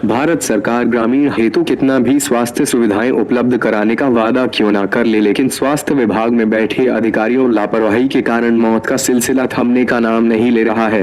भारत सरकार ग्रामीण हेतु कितना भी स्वास्थ्य सुविधाएं उपलब्ध कराने का वादा क्यों न कर ले, लेकिन स्वास्थ्य विभाग में बैठे अधिकारियों लापरवाही के कारण मौत का सिलसिला थमने का नाम नहीं ले रहा है।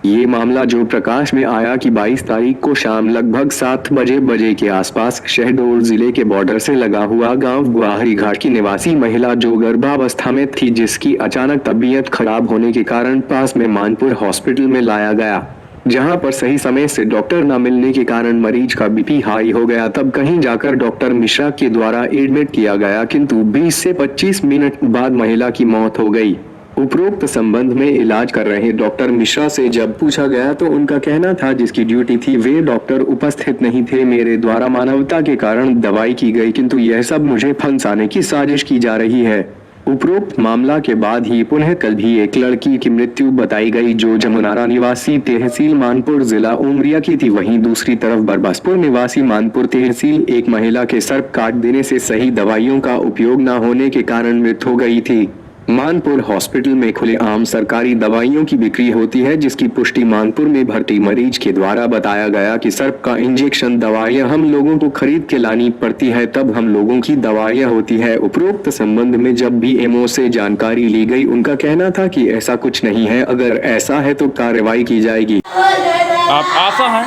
ये मामला जो प्रकाश में आया कि 22 तारीख को शाम लगभग 7 बजे के आसपास शहडोल जिले के बॉर्डर से लगा हुआ गांव गुआहरी घाट की निवासी महिला जो गर्भावस्था में थी, जिसकी अचानक तबीयत खराब होने के कारण पास में मानपुर हॉस्पिटल में लाया गया, जहां पर सही समय से डॉक्टर न मिलने के कारण मरीज का बीपी हाई हो गया। तब कहीं जाकर डॉक्टर मिश्रा के द्वारा एडमिट किया गया, किंतु 20 से 25 मिनट बाद महिला की मौत हो गई। उपरोक्त संबंध में इलाज कर रहे डॉक्टर मिश्रा से जब पूछा गया तो उनका कहना था जिसकी ड्यूटी थी वे डॉक्टर उपस्थित नहीं थे। मेरे द्वारा मानवता के कारण दवाई की गई, किंतु यह सब मुझे फंसाने की साजिश की जा रही है। उपरोक्त मामला के बाद ही पुनः कल भी एक लड़की की मृत्यु बताई गई जो जमुनारा निवासी तहसील मानपुर जिला उमरिया की थी। वहीं दूसरी तरफ बरबसपुर निवासी मानपुर तहसील एक महिला के सर्प काट देने से सही दवाइयों का उपयोग न होने के कारण मृत्यु हो गई थी। मानपुर हॉस्पिटल में खुलेआम सरकारी दवाइयों की बिक्री होती है, जिसकी पुष्टि मानपुर में भर्ती मरीज के द्वारा बताया गया कि सर्प का इंजेक्शन दवाइयां हम लोगों को खरीद के लानी पड़ती है, तब हम लोगों की दवाइयां होती है। उपरोक्त संबंध में जब भी एमओ से जानकारी ली गई, उनका कहना था कि ऐसा कुछ नहीं है, अगर ऐसा है तो कार्रवाई की जाएगी। आप आशा हैं?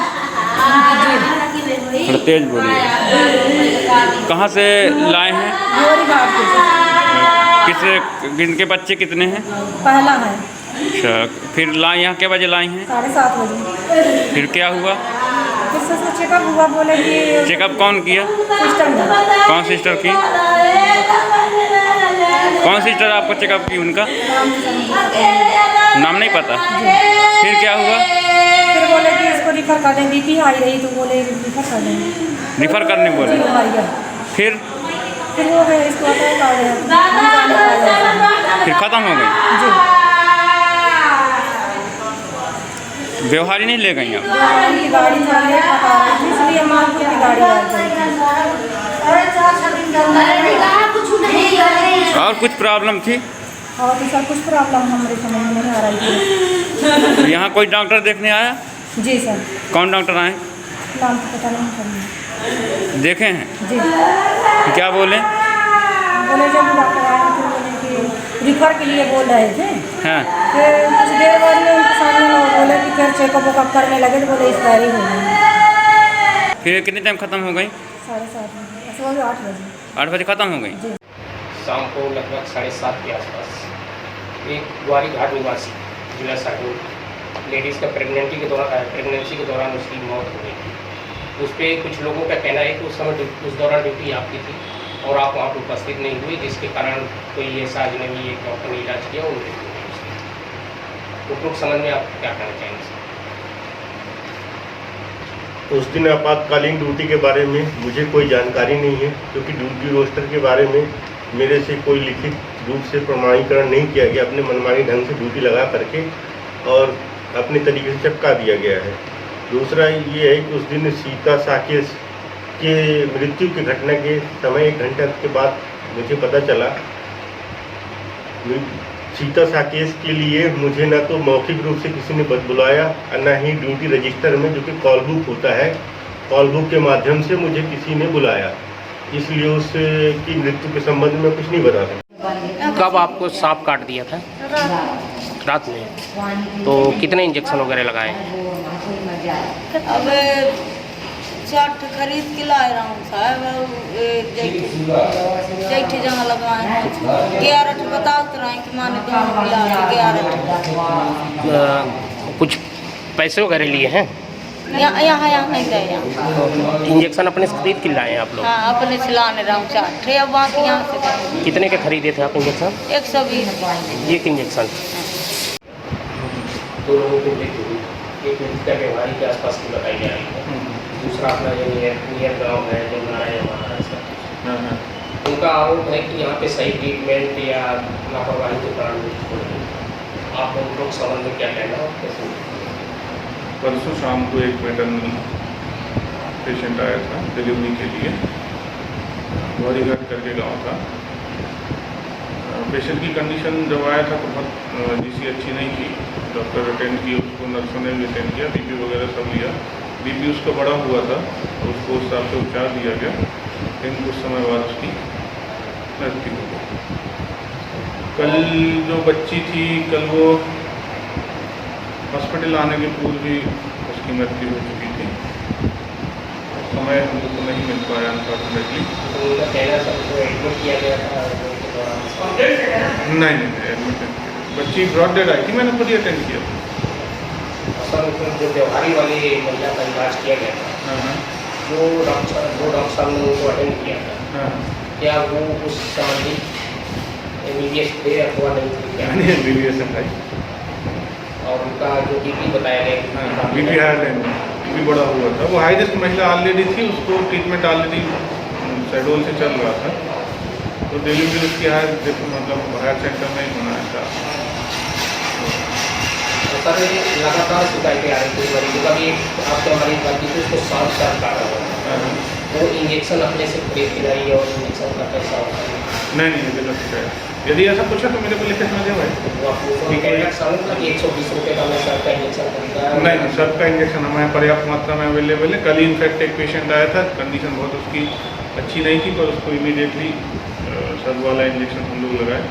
थोड़ा तेज बोलिए। कहाँ से लाए हैं? इनके बच्चे कितने हैं? पहला है। अच्छा, फिर लाए यहाँ के बजे लाए हैं? 7:30 बजे। फिर क्या हुआ? फिर से चेकअप हुआ, बोले कि चेकअप कौन किया? सिस्टर ने। कौन सिस्टर की? कौन सिस्टर आपको चेकअप की? उनका नाम नहीं पता। फिर क्या हुआ? फिर बोले कि इसको रिफर कर दें, बीपी हाई रही तो बोले रिफर कर देंगे। रिफर करने बोले? फिर वो है इसको फिर खत्म हो गई? जी। व्यवहारी नहीं ले गई आप? की गाड़ी इसलिए मानपुर की गाड़ी और कुछ प्रॉब्लम थी? और भी सब कुछ प्रॉब्लम हमारे समझ में नहीं आ रही थी। यहाँ कोई डॉक्टर देखने आया? जी सर। कौन डॉक्टर आए? नाम तो पता नहीं करना। देखे हैं? जी। क्या बोले? बोले जब डॉक्टर आए तो बोले कि रिफर के लिए बोल रहे थे। हाँ। फिर कुछ देर बाद में उनके सामने लोग बोले कि फिर चेकअप वेकअप करने लगे तो बोले एक्सपायरी हो गई। फिर कितने टाइम खत्म हो गई? 7:30 बजे। सुबह 8 बजे। 8 बजे खत्म हो गई? शाम को लगभग 7:30 के आसपास एक गुआहरी घाट निवासी जिला शहडोल लेडीज़ का प्रेगनेंसी के दौरान उसकी मौत हो गई थी। उस पर कुछ लोगों का कहना है कि उस दौरान ड्यूटी आपकी थी और आप वहाँ पर उपस्थित नहीं हुई, जिसके कारण कोई ऐसा अजनबी एक डॉक्टर ने इलाज किया और मृत्यु हो गई। उपरोक्त संबंध में आप क्या कहना चाहेंगे? उस दिन आपातकालीन ड्यूटी के बारे में मुझे कोई जानकारी नहीं है, क्योंकि ड्यूटी रोस्टर के बारे में मेरे से कोई लिखित रूप से प्रमाणीकरण नहीं किया गया। अपने मनमानी ढंग से ड्यूटी लगा करके और अपने तरीके से चपका दिया गया है। दूसरा ये है कि उस दिन सीता साकेत के मृत्यु की घटना के समय 1 घंटे के बाद मुझे पता चला। सीता साकेत के लिए मुझे न तो मौखिक रूप से किसी ने बुलाया और न ही ड्यूटी रजिस्टर में, जो कि कॉल बुक होता है, कॉल बुक के माध्यम से मुझे किसी ने बुलाया। इसलिए उसकी मृत्यु के संबंध में कुछ नहीं बता सकता। कब आपको सांप काट दिया था? रात में। तो कितने इंजेक्शन वगैरह लगाए? अब 60 खरीद के लाए रहा हूँ साहब। जैठे जहाँ लगाए 11 बताओ तो रहे कि माने 11 कुछ पैसे वगैरह लिए हैं? यहाँ नहीं गए। यहाँ इंजेक्शन अपने से खरीद के लाए हैं आप लोग? हाँ, अपने से लाने रहा हूँ 4 अब बाकी यहाँ से। कितने के खरीदे थे आप इंजेक्शन? 120 एक इंजेक्शन। 2 लोगों की मृत्यु हुई। एक मृत्यु व्यवहारी के आसपास की बताई जा रही है। दूसरा अपना जो नियर गाँव है जो नारायण, उनका आरोप है कि यहाँ पे सही ट्रीटमेंट या लापरवाही के कारण मृत्यु हो रही। आप उन लोग संबंध में क्या कहना है? कैसे? परसों शाम को एक मैटरनल पेशेंट आया था डिलीवरी के लिए, गुआहरीघाट करके गांव था। पेशेंट की कंडीशन जब आया था तो बहुत जीसी अच्छी नहीं थी। डॉक्टर अटेंड किए उसको, नर्सों ने भी अटेंड किया, बीपी वगैरह सब लिया, बीपी उसका बढ़ा हुआ था, तो उसको उस हिसाब से उपचार दिया गया, लेकिन कुछ समय बाद उसकी मृत्यु हो गई। कल जो बच्ची थी, कल वो हॉस्पिटल आने के पूर्व भी उसकी मृत्यु हो चुकी थी। समय हमको तो नहीं मिल पाया अनफॉर्चुनेटली। तो उनका कहना था उसको एडमिट किया गया था के दौरान? नहीं, एडमिट नहीं किया। बच्ची ब्रॉड डेड आई थी, मैंने खुद ही अटेंड किया। सर उसमें जो व्यवहारी वाली महिला का इलाज किया गया था, हाँ, जो डॉक्टर साहब ने उनको अटेंड किया था, हाँ, क्या वो उस संबंधित MBBS थे अथवा नहीं थे क्या? मैंने MBBS है। और उनका जो बीपी बताया गया, हाँ, बीपी हाई बीपी बढ़ा हुआ था। वो हाई रिस्क महिला ऑलरेडी थी, उसको ट्रीटमेंट ऑलरेडी शेड्यूल से चल रहा था, तो डिलीवरी उसकी मतलब हायर सेंटर में ही होना था। तो सर लगातार शिकायतें आ रही थी मरीजों का भी, आपके मरीज बाकी थी उसको सांस आ रहा था, वो इंजेक्शन अपने से खरीद के लाई और इंजेक्शन का पैसा होता है? नहीं, ये गलत है। यदि ऐसा कुछ है तो मेरे को लिखित में दे भाई। वो आपको कि 120 रुपये का मैं सर का इंजेक्शन खरीदा? नहीं, सबका इंजेक्शन हमारे पर्याप्त मात्रा में अवेलेबल है। कल ही इनफैक्ट एक पेशेंट आया था, कंडीशन बहुत उसकी अच्छी नहीं थी, पर उसको इमीडिएटली सब वाला इंजेक्शन हम लोग लगाए।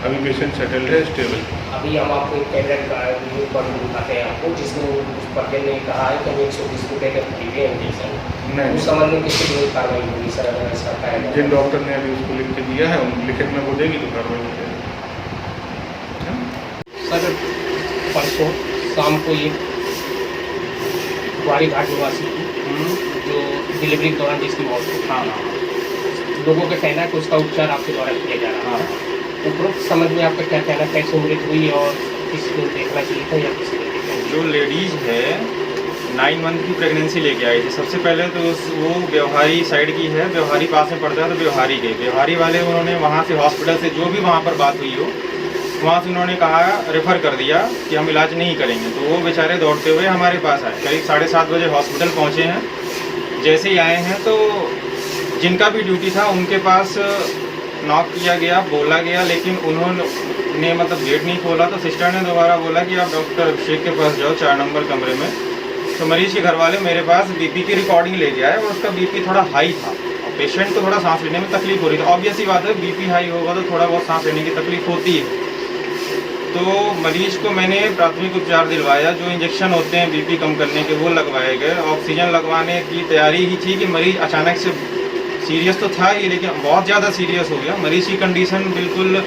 अभी पेशेंट सेटल्ड है, स्टेबल। अभी हम आपको एक कैमरा का वीडियो पर दिखाते हैं आपको, जिसमें उस पर्दे ने कहा है कि हम 120 रुपये का खरीदे इंजेक्शन। नहीं, उस संबंध में किसी भी कार्रवाई होगी सर अगर ऐसा पाया? जिन डॉक्टर ने अभी उसको लिख के दिया है, उन लिखित में वो देगी तो कार्रवाई हो जाएगी। सर परसों शाम को ये ग्वारी घाट निवासी जो डिलीवरी के दौरान जिसकी मौत हुई, हाँ, लोगों का कहना है कि उसका उपचार आपके द्वारा किया जा रहा है। उपरोक्त समझ में आपका क्या कहना है, कैसे मृत्यु हुई और किसी को देखना चाहिए था या किसी को देखना? जो लेडीज़ है 9 मंथ की प्रेगनेंसी लेके आई थी। सबसे पहले तो वो व्यवहारी साइड की है, व्यवहारी पास में पड़ता है, तो व्यवहारी गए। व्यवहारी वाले उन्होंने वहाँ से हॉस्पिटल से जो भी वहाँ पर बात हुई हो, वहाँ से उन्होंने कहा रेफ़र कर दिया कि हम इलाज नहीं करेंगे। तो वो बेचारे दौड़ते हुए हमारे पास आए, करीब 7:30 बजे हॉस्पिटल पहुँचे हैं। जैसे ही आए हैं तो जिनका भी ड्यूटी था उनके पास नॉक किया गया, बोला गया, लेकिन उन्होंने मतलब गेट नहीं खोला। तो सिस्टर ने दोबारा बोला कि आप डॉक्टर अभिषेक के पास जाओ 4 नंबर कमरे में। तो मरीज के घर वाले मेरे पास बीपी की रिकॉर्डिंग ले गया है और उसका बीपी थोड़ा हाई था। पेशेंट को थोड़ा सांस लेने में तकलीफ हो रही थी। ऑब्वियस ही बात है, बीपी हाई होगा तो थोड़ा बहुत सांस लेने की तकलीफ होती है। तो मरीज को मैंने प्राथमिक उपचार दिलवाया, जो इंजेक्शन होते हैं बीपी कम करने के वो लगवाए गए। ऑक्सीजन लगवाने की तैयारी ही थी कि मरीज अचानक से सीरियस तो था ही, लेकिन बहुत ज़्यादा सीरियस हो गया। मरीज की कंडीशन बिल्कुल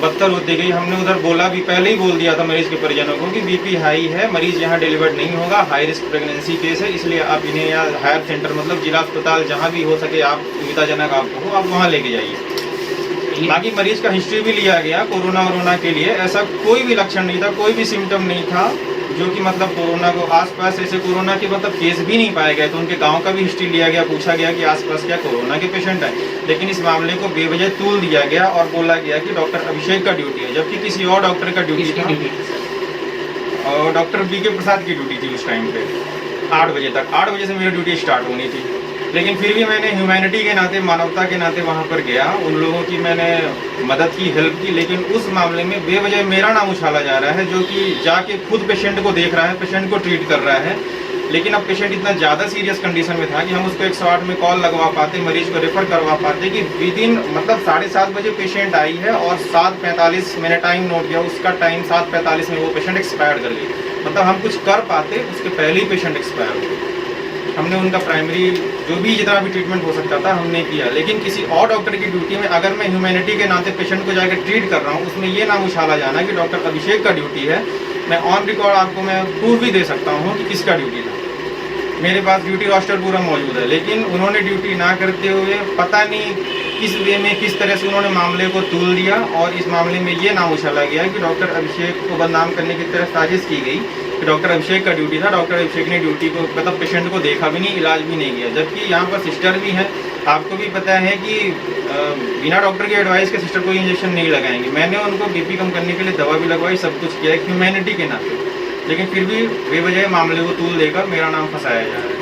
बदतर होती गई। हमने उधर बोला भी, पहले ही बोल दिया था मरीज के परिजनों को कि बीपी हाई है, मरीज यहाँ डिलीवर्ड नहीं होगा, हाई रिस्क प्रेगनेंसी केस है, इसलिए आप इन्हें या हायर सेंटर मतलब जिला अस्पताल जहाँ भी हो सके आप सुविधाजनक आपको हो, आप वहाँ लेके जाइए। बाकी मरीज का हिस्ट्री भी लिया गया कोरोना के लिए। ऐसा कोई भी लक्षण नहीं था, कोई भी सिम्टम नहीं था जो कि मतलब कोरोना को आसपास ऐसे कोरोना के मतलब केस भी नहीं पाए गए। तो उनके गांव का भी हिस्ट्री लिया गया, पूछा गया कि आसपास क्या कोरोना के पेशेंट हैं। लेकिन इस मामले को बेवजह तूल दिया गया और बोला गया कि डॉक्टर अभिषेक का ड्यूटी है, जबकि किसी और डॉक्टर का ड्यूटी था। और डॉक्टर BK प्रसाद की ड्यूटी थी उस टाइम पे 8 बजे तक। 8 बजे से मेरी ड्यूटी स्टार्ट होनी थी, लेकिन फिर भी मैंने ह्यूमैनिटी के नाते, मानवता के नाते वहाँ पर गया, उन लोगों की मैंने मदद की, हेल्प की। लेकिन उस मामले में बेवजह मेरा नाम उछाला जा रहा है, जो कि जाके खुद पेशेंट को देख रहा है, पेशेंट को ट्रीट कर रहा है। लेकिन अब पेशेंट इतना ज़्यादा सीरियस कंडीशन में था कि हम उसको 108 में कॉल लगवा पाते, मरीज को रेफर करवा पाते कि विदिन मतलब 7:30 बजे पेशेंट आई है और 7:45 मैंने टाइम नोट किया, उसका टाइम 7:45 में वो पेशेंट एक्सपायर कर गई। मतलब हम कुछ कर पाते, उसके पहले ही पेशेंट एक्सपायर हो गई। हमने उनका प्राइमरी जो भी जितना भी ट्रीटमेंट हो सकता था हमने किया। लेकिन किसी और डॉक्टर की ड्यूटी में अगर मैं ह्यूमैनिटी के नाते पेशेंट को जाकर ट्रीट कर रहा हूँ, उसमें ये नाम उछाला जाना कि डॉक्टर अभिषेक का ड्यूटी है। मैं ऑन रिकॉर्ड आपको मैं प्रूफ भी दे सकता हूँ कि किसका ड्यूटी था। मेरे पास ड्यूटी रोस्टर पूरा मौजूद है, लेकिन उन्होंने ड्यूटी ना करते हुए पता नहीं किस वे में किस तरह से उन्होंने मामले को तूल दिया और इस मामले में ये नाम उछाला गया कि डॉक्टर अभिषेक को बदनाम करने की तरफ साजिश की गई कि डॉक्टर अभिषेक का ड्यूटी था। डॉक्टर अभिषेक ने ड्यूटी को मतलब पेशेंट को देखा भी नहीं, इलाज भी नहीं किया। जबकि यहाँ पर सिस्टर भी है, आपको भी पता है कि बिना डॉक्टर के एडवाइस के सिस्टर कोई इंजेक्शन नहीं लगाएंगे। मैंने उनको बीपी कम करने के लिए दवा भी लगवाई, सब कुछ किया ह्यूमैनिटी के नाते। लेकिन फिर भी बेवजह मामले को तूल देकर मेरा नाम फंसाया जा रहा है।